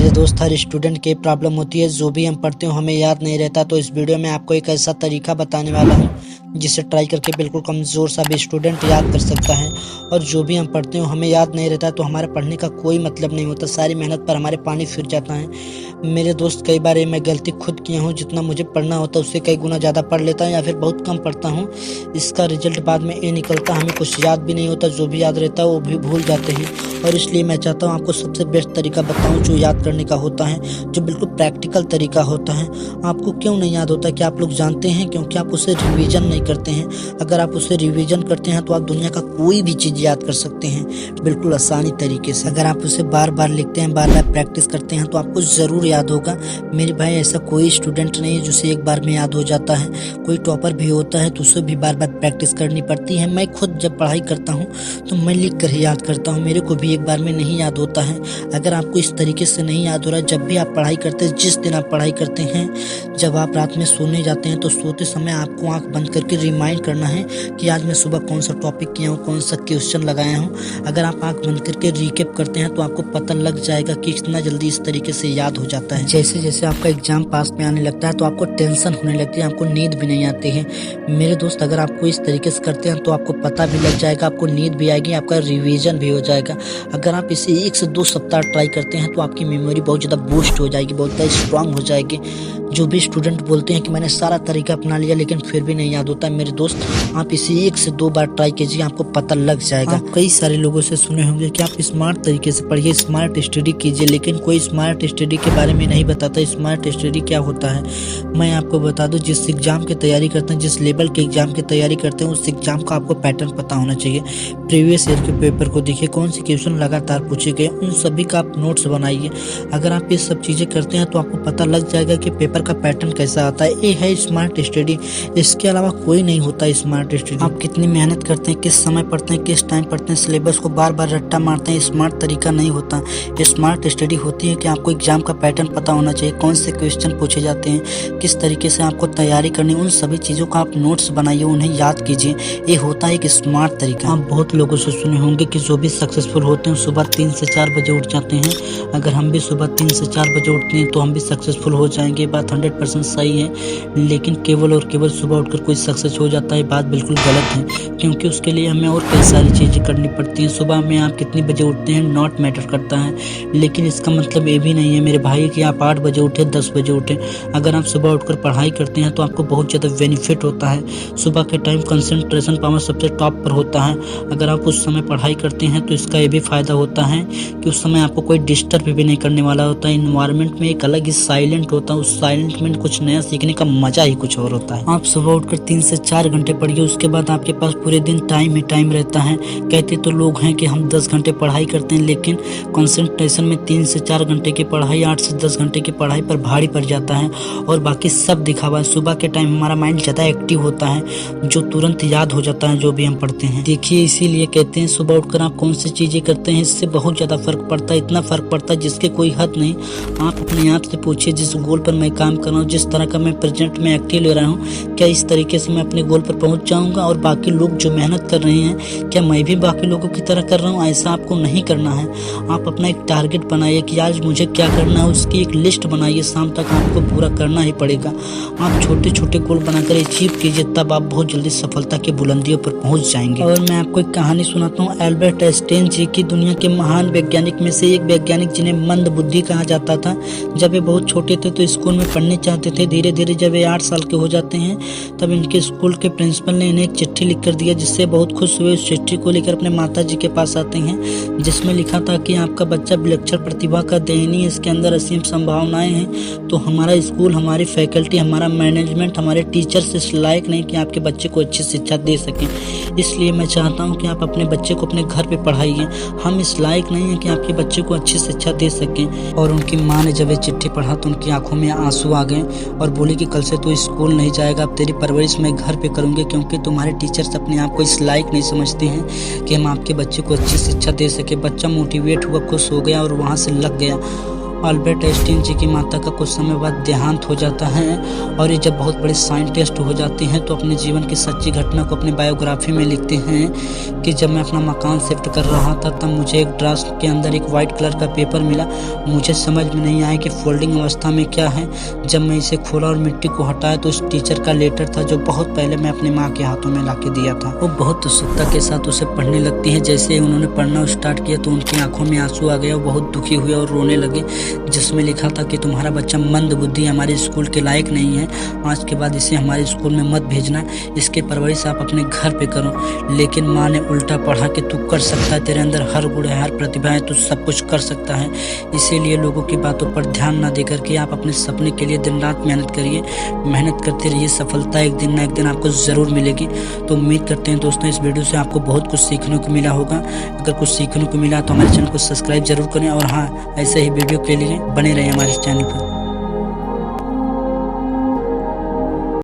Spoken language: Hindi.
मेरे दोस्त, हर स्टूडेंट की प्रॉब्लम होती है, जो भी हम पढ़ते हो हमें याद नहीं रहता। तो इस वीडियो में आपको एक ऐसा तरीका बताने वाला हूँ जिसे ट्राई करके बिल्कुल कमज़ोर सा भी स्टूडेंट याद कर सकता है। और जो भी हम पढ़ते हो हमें याद नहीं रहता तो हमारे पढ़ने का कोई मतलब नहीं होता, सारी मेहनत पर हमारे पानी फिर जाता है। मेरे दोस्त, कई बार ये मैं गलती खुद किया हूँ, जितना मुझे पढ़ना होता है उससे कई गुना ज़्यादा पढ़ लेता हूँ या फिर बहुत कम पढ़ता हूँ। इसका रिजल्ट बाद में ये निकलता, हमें कुछ याद भी नहीं होता, जो भी याद रहता है वो भी भूल जाते हैं। और इसलिए मैं चाहता हूँ आपको सबसे बेस्ट तरीका बताऊँ जो याद करने का होता है, जो बिल्कुल प्रैक्टिकल तरीका होता है। आपको क्यों नहीं याद होता कि आप लोग जानते हैं, क्योंकि आप उसे रिवीजन नहीं करते हैं। अगर आप उसे रिवीजन करते हैं तो आप दुनिया का कोई भी चीज़ याद कर सकते हैं बिल्कुल आसानी तरीके से। अगर आप उसे बार बार लिखते हैं, बार बार प्रैक्टिस करते हैं तो आपको ज़रूर याद होगा। मेरे भाई, ऐसा कोई स्टूडेंट नहीं है जिसे एक बार में याद हो जाता है। कोई टॉपर भी होता है तो उसे भी बार बार प्रैक्टिस करनी पड़ती है। मैं खुद जब पढ़ाई करता हूँ तो मैं लिख कर ही याद करता हूँ, मेरे को भी एक बार में नहीं याद होता है। अगर आपको इस तरीके से नहीं याद हो रहा, जब भी आप पढ़ाई करते हैं, जिस दिन आप पढ़ाई करते हैं, जब आप रात में सोने जाते हैं तो सोते समय आपको आंख बंद करके रिमाइंड करना है कि आज मैं सुबह कौन सा टॉपिक किया हूँ, कौन सा क्वेश्चन लगाया हूँ। अगर आप आंख बंद करके रिकैप करते हैं तो आपको पता लग जाएगा कि कितना जल्दी इस तरीके से याद हो जाता है। जैसे जैसे आपका एग्जाम पास में आने लगता है तो आपको टेंशन होने लगती है, आपको नींद भी नहीं आती है। मेरे दोस्त, अगर आपको इस तरीके से करते हैं तो आपको पता भी लग जाएगा, आपको नींद भी आएगी, आपका रिवीजन भी हो जाएगा। अगर आप इसे 1 से 2 सप्ताह ट्राई करते हैं तो आपकी मेमोरी बहुत ज़्यादा बूस्ट हो जाएगी, बहुत ज़्यादा स्ट्रांग हो जाएगी। जो भी स्टूडेंट बोलते हैं कि मैंने सारा तरीका अपना लिया लेकिन फिर भी नहीं याद होता, मेरे दोस्त, आप इसे 1 से 2 बार ट्राई कीजिए, आपको पता लग जाएगा। आप कई सारे लोगों से सुने होंगे कि आप स्मार्ट तरीके से पढ़िए, स्मार्ट स्टडी कीजिए, लेकिन कोई स्मार्ट स्टडी के बारे में नहीं बताता स्मार्ट स्टडी क्या होता है। मैं आपको बता दूं, जिस एग्जाम की तैयारी करते हैं, जिस लेवल के एग्जाम की तैयारी करते हैं, उस एग्जाम का आपको पैटर्न पता होना चाहिए। प्रीवियस ईयर के पेपर को देखिए, कौन से क्वेश्चन लगातार पूछे गए, उन सभी का आप नोट्स बनाइए। अगर आप ये सब चीज़ें करते हैं तो आपको पता लग जाएगा कि पेपर का पैटर्न कैसा आता है। ये है स्मार्ट स्टडी, इसके अलावा कोई नहीं होता स्मार्ट स्टडी। आप कितनी मेहनत करते हैं, किस समय पढ़ते हैं, किस टाइम पढ़ते हैं, सिलेबस को बार बार रट्टा मारते हैं, स्मार्ट तरीका नहीं होता। स्मार्ट स्टडी होती है कि आपको एग्जाम का पैटर्न पता होना चाहिए, कौन से क्वेश्चन पूछे जाते हैं, किस तरीके से आपको तैयारी करनी, उन सभी चीज़ों का आप नोट्स बनाइए, उन्हें याद कीजिए। ये होता है एक स्मार्ट तरीका। आप बहुत लोगों से सुने होंगे कि जो भी सक्सेसफुल होते हैं सुबह 3 से 4 बजे उठ जाते हैं। अगर हम भी सुबह 3 से 4 बजे उठते हैं तो हम भी सक्सेसफुल हो जाएंगे, बात 100% सही है। लेकिन केवल और केवल सुबह उठकर कोई सक्सेस हो जाता है, बात बिल्कुल गलत है, क्योंकि उसके लिए हमें और कई सारी चीज़ें करनी पड़ती हैं। सुबह में आप कितनी बजे उठते हैं नॉट मैटर करता है, लेकिन इसका मतलब ये भी नहीं है मेरे भाई कि आप 8 बजे उठे, 10 बजे उठे। अगर आप सुबह उठकर पढ़ाई करते हैं तो आपको बहुत ज़्यादा बेनिफिट होता है। सुबह के टाइम कंसंट्रेशन पावर सबसे टॉप पर होता है। अगर आप उस समय पढ़ाई करते हैं तो इसका ये भी फ़ायदा होता है कि उस समय आपको कोई डिस्टर्ब भी नहीं करने वाला होता है। इन्वायरमेंट में एक अलग ही साइलेंट होता है, उस साइलेंट में कुछ नया सीखने का मजा ही कुछ और होता है। आप सुबह उठकर 3 से 4 घंटे पढ़िए, उसके बाद आपके पास पूरे दिन टाइम ही टाइम रहता है। कहते तो लोग हैं कि हम 10 घंटे पढ़ाई करते हैं, लेकिन कंसंट्रेशन में 3 से 4 घंटे की पढ़ाई 8 से 10 घंटे की पढ़ाई पर भारी पड़ जाता है और बाकी सब दिखावा है। सुबह के टाइम हमारा माइंड ज़्यादा एक्टिव होता है, जो तुरंत याद हो जाता है जो भी हम पढ़ते हैं। देखिए, इसीलिए कहते हैं सुबह उठकर आप कौन सी चीज़ें करते हैं, इससे बहुत ज़्यादा फर्क पड़ता है, इतना फर्क पड़ता है जिसके कोई हद नहीं। आप अपने आप से पूछिए, जिस गोल पर मैं काम कर रहा हूँ, जिस तरह का मैं प्रेजेंट में एक्टिव ले रहा हूँ, क्या इस तरीके से मैं अपने गोल पर पहुँच जाऊँगा? और बाकी लोग जो मेहनत कर रहे हैं, क्या मैं भी बाकी लोगों की तरह कर रहा हूँ? ऐसा आपको नहीं करना है। आप अपना एक टारगेट बनाइए कि आज मुझे क्या करना है, उसकी एक लिस्ट बनाइए, शाम तक आपको पूरा करना ही पड़ेगा। आप छोटे छोटे गोल बनाकर अचीव कीजिए, तब आप बहुत जल्दी सफलता की बुलंदियों पर पहुँच जाएंगे। और मैं आपको एक कहानी सुनाता हूँ। एल्बर्ट आइंस्टाइन जी की, दुनिया के महान वैज्ञानिक में से एक वैज्ञानिक जिन्हें मंद बुद्धि कहा जाता था। जब वे बहुत छोटे थे तो स्कूल में पढ़ने चाहते थे। धीरे धीरे जब वे 8 साल के हो जाते हैं तब इनके स्कूल के प्रिंसिपल ने इन्हें एक चिट्ठी लिख कर दिया, जिससे बहुत खुश हुए। उस चिट्ठी को लेकर अपने माता जी के पास आते हैं, जिसमें लिखा था कि आपका बच्चा विलक्षण प्रतिभा का देनी है, इसके अंदर असीम संभावनाएं हैं, तो हमारा स्कूल, हमारी फैकल्टी, हमारा मैनेजमेंट, हमारे टीचर्स इस लायक नहीं कि आपके बच्चे को अच्छी शिक्षा दे सकें। इसलिए मैं चाहता हूँ कि आप अपने बच्चे को अपने घर पे पढ़ाइए। हम इस लायक नहीं हैं कि आपके बच्चे को अच्छी शिक्षा दे सकें। और उनकी माँ ने जब ये चिट्ठी पढ़ा तो उनकी आंखों में आंसू आ गए और बोली कि कल से तू स्कूल नहीं जाएगा, अब तेरी परवरिश मैं घर पे करूँगी, क्योंकि तुम्हारे टीचर्स अपने आप को इस लायक नहीं समझते हैं कि हम आपके बच्चे को अच्छी शिक्षा दे सके। बच्चा मोटिवेट हुआ, खुश हो गया और वहाँ से लग गया। अल्बर्ट आइंस्टीन जी की माता का कुछ समय बाद देहांत हो जाता है और ये जब बहुत बड़े साइंटिस्ट हो जाते हैं तो अपने जीवन की सच्ची घटना को अपनी बायोग्राफी में लिखते हैं कि जब मैं अपना मकान शिफ्ट कर रहा था तब मुझे एक ड्राफ्ट के अंदर एक वाइट कलर का पेपर मिला। मुझे समझ में नहीं आया कि फोल्डिंग अवस्था में क्या है। जब मैं इसे खोला और मिट्टी को हटाया तो उस टीचर का लेटर था जो बहुत पहले मैं अपनी माँ के हाथों में ला के दिया था। वो बहुत उत्सुकता के साथ उसे पढ़ने लगती है। जैसे ही उन्होंने पढ़ना स्टार्ट किया तो उनकी आंखों में आंसू आ गया। वो बहुत दुखी हुए और रोने लगे, जिसमें लिखा था कि तुम्हारा बच्चा मंद बुद्धि हमारे स्कूल के लायक नहीं है, आज के बाद इसे हमारे स्कूल में मत भेजना, इसके परवरिश आप अपने घर पे करो। लेकिन माँ ने उल्टा पढ़ा कि तू कर सकता है, तेरे अंदर हर गुण है, हर प्रतिभा है, तू सब कुछ कर सकता है। इसीलिए लोगों की बातों पर ध्यान ना देकर के आप अपने सपने के लिए दिन रात मेहनत करिए, मेहनत करते रहिए, सफलता एक दिन ना एक दिन आपको ज़रूर मिलेगी। तो उम्मीद करते हैं दोस्तों इस वीडियो से आपको बहुत कुछ सीखने को मिला होगा। अगर कुछ सीखने को मिला तो हमारे चैनल को सब्सक्राइब जरूर करें और हाँ, ऐसे ही वीडियो के लिए बने रहिए हमारे चैनल पर।